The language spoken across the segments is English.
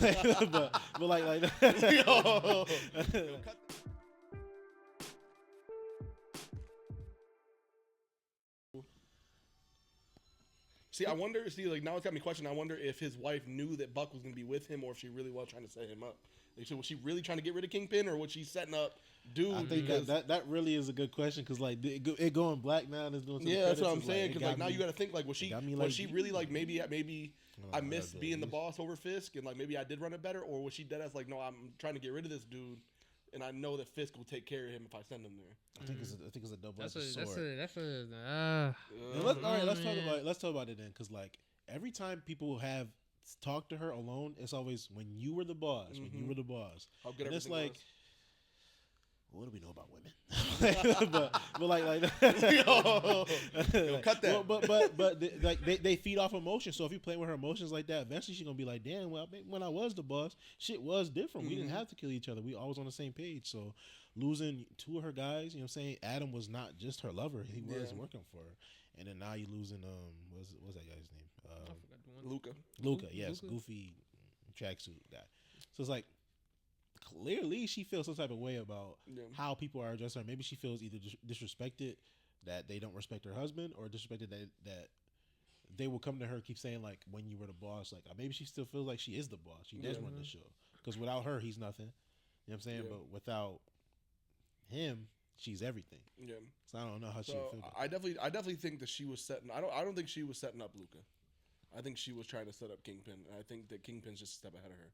but like Yo, cut. See, I wonder. See, like now it's got me questioning. I wonder if his wife knew that Buck was gonna be with him, or if she really was trying to set him up. Like, so was she really trying to get rid of Kingpin, or was she setting up dude? I think that really is a good question because like it going black now and it's doing. Yeah, that's what I'm saying. Because like now you got to think like was she really like maybe I missed being the boss over Fisk and like maybe I did run it better, or was she dead ass like no, I'm trying to get rid of this dude. And I know that Fisk will take care of him if I send him there. I think it's a double-edged sword. Let's talk about it then, because like every time people have talked to her alone, it's always when you were the boss. When you were the boss. How good and it's everything like, was. what do we know about women? but like Yo, cut that. But they feed off emotion. So if you play with her emotions like that, eventually she's gonna be like, damn. Well, when I was the boss, shit was different. We didn't have to kill each other. We always on the same page. So losing two of her guys, you know what I'm saying? Adam was not just her lover. He was working for her. And then now you're losing what's that guy's name? I forgot the one. Luca, yes, goofy tracksuit guy. So it's like clearly she feels some type of way about how people are addressing her. Maybe she feels either disrespected that they don't respect her husband, or disrespected that they will come to her keep saying like when you were the boss. Like maybe she still feels like she is the boss. She does run the show because without her he's nothing. You know what I'm saying? But without him, she's everything. Yeah. So I don't know how she would feel. I definitely think that she was setting. I don't think she was setting up Luca. I think she was trying to set up Kingpin, and I think that Kingpin's just a step ahead of her.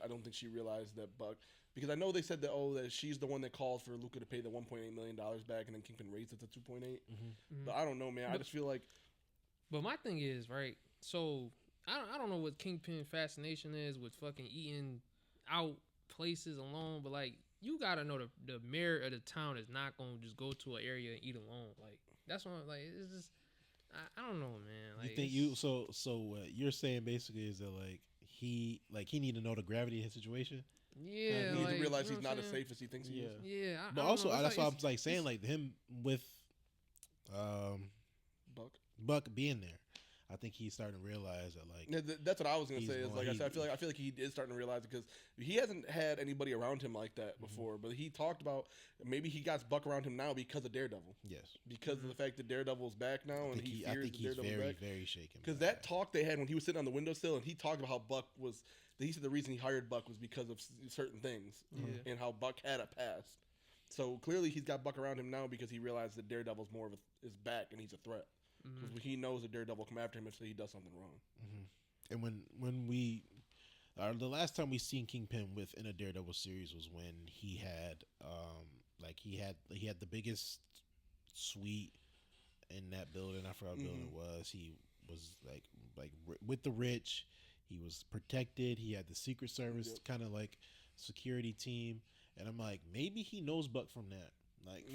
I don't think she realized that Buck, because I know they said that she's the one that called for Luca to pay the $1.8 million back, and then Kingpin raised it to 2.8. But I don't know, man. I just feel like. But my thing is right. So I don't know what Kingpin fascination is with fucking eating out places alone, but like you gotta know the mayor of the town is not gonna just go to an area and eat alone. Like that's what like it's just. I don't know, man. Like, you think so what you're saying basically is that he need to know the gravity of his situation. Yeah, he needs to realize he's not as safe as he thinks he is. Yeah, but also that's why I'm like saying like him with Buck being there. I think he's starting to realize that like that's what I was gonna say. Is like I feel like he is starting to realize it because he hasn't had anybody around him like that before. But he talked about maybe he got Buck around him now because of Daredevil. Yes, because of the fact that Daredevil's back now and he fears that Daredevil's back. Very shaken. Because that talk they had when he was sitting on the windowsill and he talked about how Buck was. He said the reason he hired Buck was because of certain things and how Buck had a past. So clearly he's got Buck around him now because he realized that Daredevil's more of his back and he's a threat. Because he knows that Daredevil will come after him if he does something wrong. And when we, the last time we seen Kingpin within a Daredevil series was when he had, he had the biggest suite in that building. I forgot what building it was. He was like with the rich. He was protected. He had the Secret Service kind of like security team. And I'm like, maybe he knows Buck from that,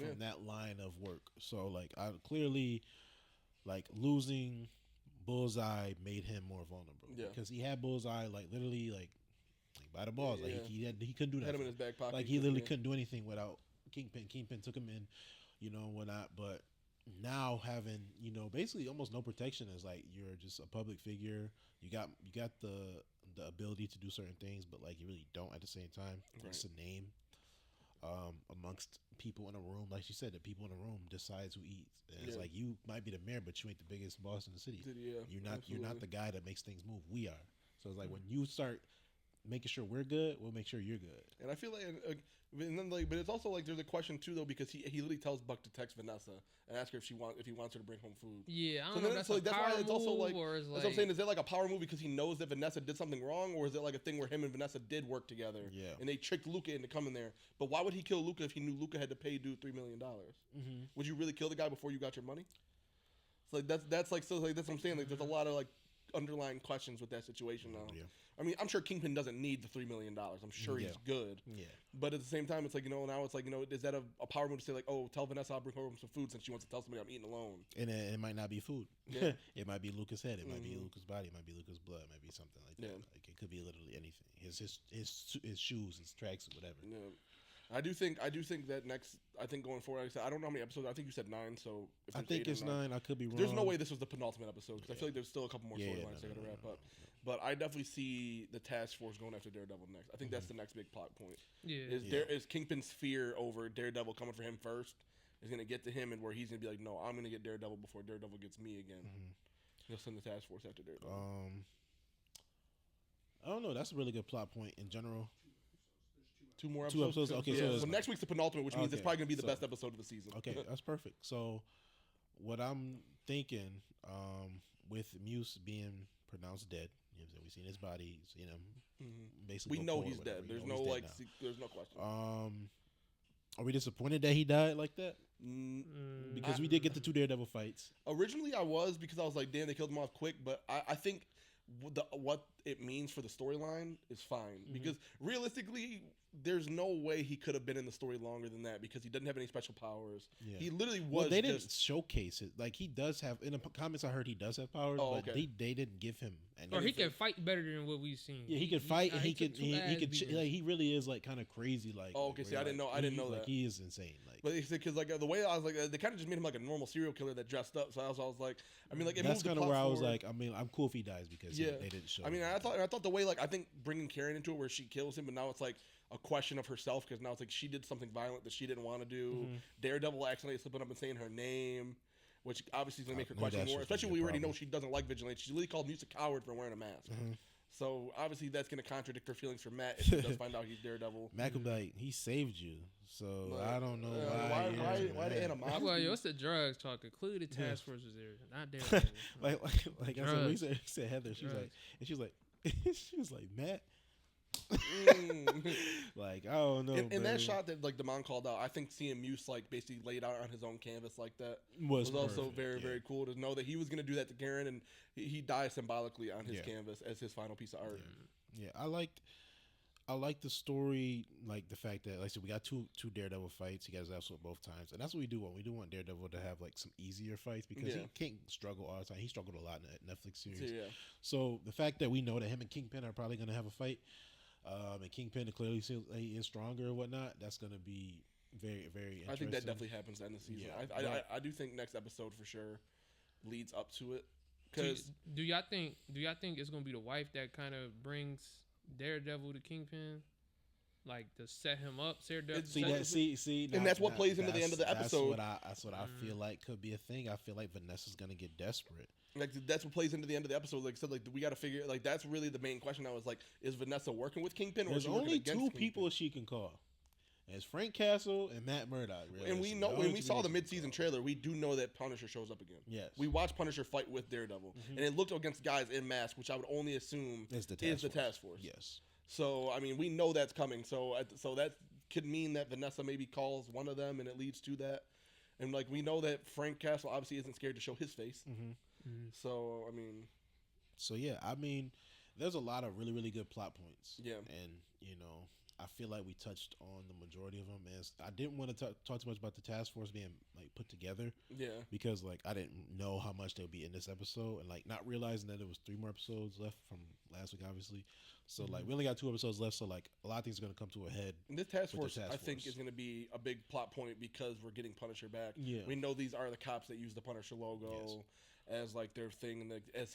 from that line of work. So like I clearly. Like losing Bullseye made him more vulnerable because he had Bullseye like literally like by the balls. Like he couldn't do that. Had him in his back pocket. Like he literally couldn't do anything without Kingpin. Kingpin took him in, whatnot. But now having basically almost no protection is like you're just a public figure. You got the ability to do certain things, but like you really don't at the same time. Right. It's a name. Amongst people in a room, like she said, the people in a room decides who eats. And it's like you might be the mayor, but you ain't the biggest boss in the city. You're not the guy that makes things move. We are. So it's like when you start making sure we're good, we'll make sure you're good. And I feel but it's also like there's a question too though because he literally tells Buck to text Vanessa and ask her if he wants her to bring home food. Yeah, I don't know. That's why it's also like that's what I'm saying. Is it like a power move because he knows that Vanessa did something wrong, or is it like a thing where him and Vanessa did work together? Yeah. And they tricked Luca into coming there. But why would he kill Luca if he knew Luca had to pay dude $3 million? Would you really kill the guy before you got your money? It's like that's what I'm saying. Like there's a lot of like underlying questions with that situation now. Yeah. I mean, I'm sure Kingpin doesn't need the $3 million. I'm sure he's good. Yeah. But at the same time, it's like, now it's like, is that a power move to say like, oh, tell Vanessa I'll bring home some food since she wants to tell somebody I'm eating alone. And it might not be food. Yeah. It might be Luca's head. It might be Luca's body. It might be Luca's blood. It might be something like that. Like it could be literally anything. His shoes, his tracks, or whatever. Yeah. I do think that next. I think going forward, like I said, I don't know how many episodes. I think you said 9. So if I think it's 9. I could be wrong. There's no way this was the penultimate episode because I feel like there's still a couple more storylines they got to wrap up. But I definitely see the task force going after Daredevil next. I think that's the next big plot point. Yeah. Is Kingpin's fear over Daredevil coming for him first is going to get to him, and where he's going to be like, no, I'm going to get Daredevil before Daredevil gets me again. He'll send the task force after Daredevil. I don't know. That's a really good plot point in general. 2 more episodes? 2 episodes? Okay, so next week's the penultimate, which means it's probably going to be the best episode of the season. Okay, that's perfect. So what I'm thinking, with Muse being pronounced dead, you know, we've seen his body, seen him basically. We know he's dead. There's no there's no question. Are we disappointed that he died like that? Because we did get the 2 Daredevil fights. Originally, I was, because I was like, damn, they killed him off quick. But I think what it means for the storyline is fine. Because realistically, there's no way he could have been in the story longer than that because he doesn't have any special powers. Yeah. He literally was. Well, they didn't showcase it. Like, he does have, in the comments I heard, he does have powers, but they didn't give him any. Or he can fight better than what we've seen. Yeah, he can fight, and he could like, he really is like kind of crazy. Like, see, I didn't know that. Like, he is insane. Like, but it's because like the way I was like, they kind of just made him like a normal serial killer that dressed up. So I was like, I mean, like, that's kind of where I was like, I mean, I'm cool if he dies because they didn't show. I mean, I thought the way, like, I think bringing Karen into it where she kills him, but now it's like a question of herself because now it's like she did something violent that she didn't want to do. Daredevil accidentally slipping up and saying her name, which obviously is going to make her question more. Especially when we already know she doesn't like Vigilante. She really called Muse a coward for wearing a mask. So obviously that's going to contradict her feelings for Matt if she does find out he's Daredevil. Matt could be like, he saved you. So I don't know why the animosity. Well, yo, what's the drugs talking? Clearly the task force was there, not Daredevil. like I said, we said Heather. She was like, and she was like, Matt. Like, I don't know. In that shot that like Damon called out, I think seeing Muse like basically laid out on his own canvas like that was also very very cool to know that he was going to do that to Karen, and he died symbolically on his canvas as his final piece of art. Yeah, I like the story, like the fact that, like I said, we got two Daredevil fights. He got his ass whooped both times, and that's what we do want. We do want Daredevil to have like some easier fights because he can't struggle all the time. He struggled a lot in that Netflix series. Yeah. So the fact that we know that him and Kingpin are probably going to have a fight, and Kingpin clearly seems like he is stronger or whatnot, that's going to be very, very interesting. I think that definitely happens in the season. Yeah. I do think next episode for sure leads up to it. Cause do y'all think it's going to be the wife that kind of brings Daredevil to Kingpin, like to set him up? And that's what plays into the end of the episode. That's what I feel like could be a thing. I feel like Vanessa's gonna get desperate. Like that's what plays into the end of the episode. Like said, like we got to figure. Like that's really the main question. I was like, is Vanessa working with Kingpin? Or There's is she only 2 Kingpin? people she can call. It's Frank Castle and Matt Murdock. And we know when we saw the mid-season trailer, we do know that Punisher shows up again. Yes, we watched Punisher fight with Daredevil, and it looked against guys in masks, which I would only assume is the task force. Yes. So I mean, we know that's coming. So that could mean that Vanessa maybe calls one of them, and it leads to that. And like we know that Frank Castle obviously isn't scared to show his face. So I mean, I mean, there's a lot of really really good plot points. Yeah, and you know, I feel like we touched on the majority of them. And I didn't want to talk too much about the task force being like put together. Yeah, because like I didn't know how much they'll be in this episode, and like not realizing that there was 3 more episodes left from last week, obviously. So like we only got 2 episodes left, so like a lot of things are gonna come to a head. And this task force, I think, is gonna be a big plot point because we're getting Punisher back. Yeah, we know these are the cops that use the Punisher logo as like their thing, and as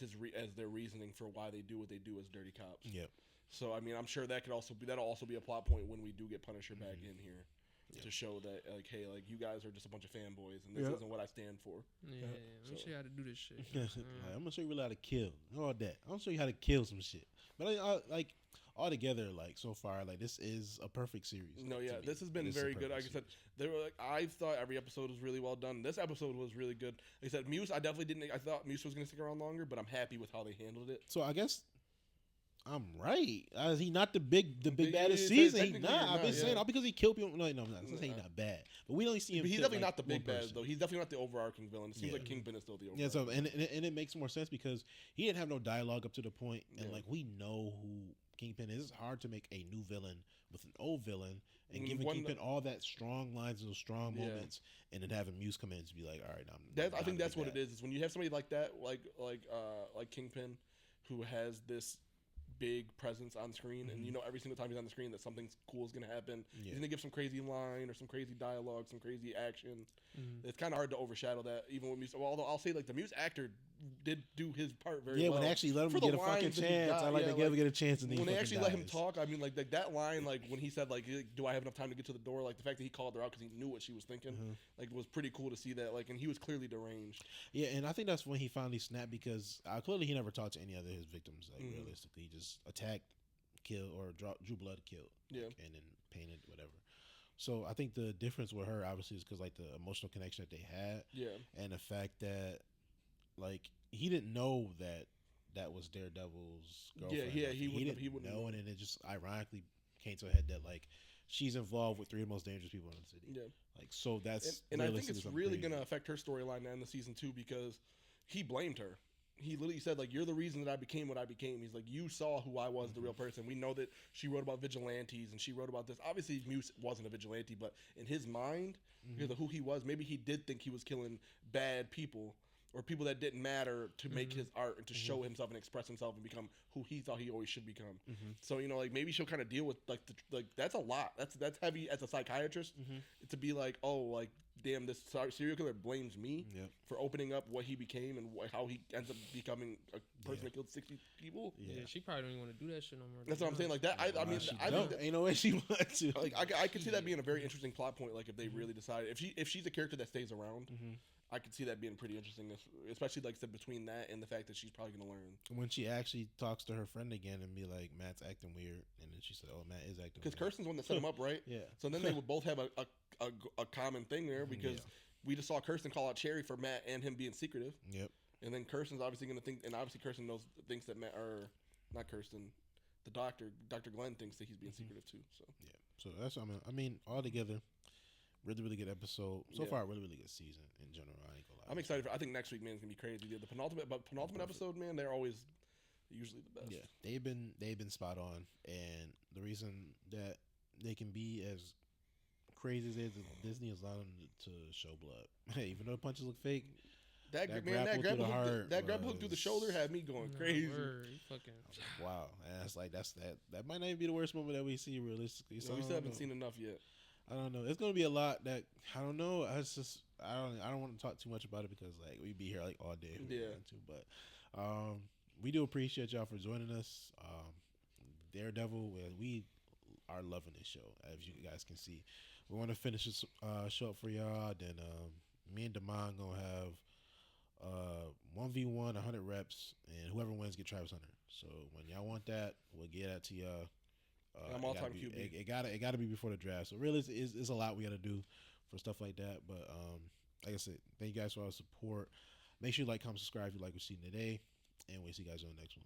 their reasoning for why they do what they do as dirty cops. Yep. So I mean, I'm sure that'll also be a plot point when we do get Punisher back in here. To show that, like, hey, like, you guys are just a bunch of fanboys, and this isn't what I stand for. Yeah, let me show you how to do this shit. I'm gonna show you really how to kill all that. I'm gonna show you how to kill some shit. But I like all together, like so far, like this is a perfect series. No, yeah, this has been very good. Like I said, I thought every episode was really well done. This episode was really good. Like I said, Muse, I thought Muse was gonna stick around longer, but I'm happy with how they handled it. So I guess I'm right. Is he not the big bad of season? He's not. I've been saying all because he killed people. No, I'm not. I'm saying he's not bad, but we don't see him. But he's definitely not the big bad though. He's definitely not the overarching villain. It seems like Kingpin is still the overarching. Yeah. So and it makes more sense because he didn't have no dialogue up to the point, and like we know who Kingpin is. It's hard to make a new villain with an old villain and giving Kingpin all that strong lines and those strong moments, and then having Muse come in to be like, all right, I think that's what it is. Is when you have somebody like that, like Kingpin, who has this big presence on screen, and you know every single time he's on the screen that something cool is gonna happen. Yeah. He's gonna give some crazy line or some crazy dialogue, some crazy action. It's kind of hard to overshadow that, even with Muse. Well, although I'll say like the Muse actor did do his part very well. Yeah, when they actually let him For get the a fucking lines that he chance, got, I like they gave him get a chance, and then when he they actually fucking let him dies. talk, I mean, like that line, like when he said like, "Do I have enough time to get to the door?" Like the fact that he called her out because he knew what she was thinking, like was pretty cool to see that. Like, and he was clearly deranged. Yeah, and I think that's when he finally snapped because clearly he never talked to any other of his victims. Like realistically, he just attacked, killed, or drew blood, killed, yeah, and then painted whatever. So I think the difference with her obviously is because like the emotional connection that they had, yeah, and the fact that like he didn't know that was Daredevil's girlfriend. Yeah, like, he didn't know, and then it just ironically came to a head that like she's involved with 3 of the most dangerous people in the city. yeah. Like so that's and I think it's something really crazy. gonna affect her storyline in the season 2 because he blamed her. He literally said like, "You're the reason that I became what I became." He's like, "You saw who I was, the real person." We know that she wrote about vigilantes and she wrote about this. Obviously, Muse wasn't a vigilante, but in his mind, because of who he was, maybe he did think he was killing bad people or people that didn't matter to make his art and to show himself and express himself and become who he thought he always should become. So you know, like maybe she'll kind of deal with like that's a lot. That's heavy as a psychiatrist to be like, oh, like damn, this serial killer blames me for opening up what he became and how he ends up becoming a person that killed 60 people. Yeah, she probably don't even want to do that shit no more. That's what I'm saying. Like that, I mean, I think that, ain't no way she wants to. like I could see that being a very interesting plot point. Like if they really decide if she's a character that stays around. I could see that being pretty interesting, especially like I said, between that and the fact that she's probably gonna learn. When she actually talks to her friend again and be like, "Matt's acting weird," and then she said, "Oh, Matt is acting." Because weird. Kirsten's one that set him up, right? Yeah. So then they would both have a common thing there because we just saw Kirsten call out Cherry for Matt and him being secretive. Yep. And then Kirsten's obviously gonna think, and obviously Kirsten thinks that Matt, or not Kirsten, the Dr. Glenn thinks that he's being secretive too. So yeah. So that's I mean altogether. Really good episode. So far, really good season in general. I ain't gonna lie. I'm excited. I think next week, man, is gonna be crazy. The penultimate episode, man, they're always usually the best. Yeah, they've been spot on, and the reason that they can be as crazy as is Disney is allowing them to show blood. Hey, even though the punches look fake, that grapple hook through the shoulder had me going crazy. Wow, and that might not even be the worst moment that we see realistically. So we still haven't seen enough yet. I don't know. It's gonna be a lot that I don't know. I don't want to talk too much about it because like we'd be here like all day. But we do appreciate y'all for joining us. Daredevil, we are loving this show, as you guys can see. We want to finish this show up for y'all. Then me and Damon gonna have 1v1 100 reps, and whoever wins get Travis Hunter. So when y'all want that, we'll get that to y'all. I'm all time QB. It gotta be before the draft. So really, it's a lot we gotta do for stuff like that. But like I said, thank you guys for all the support. Make sure you like, comment, subscribe if you like what you've seen today, and we'll see you guys on the next one.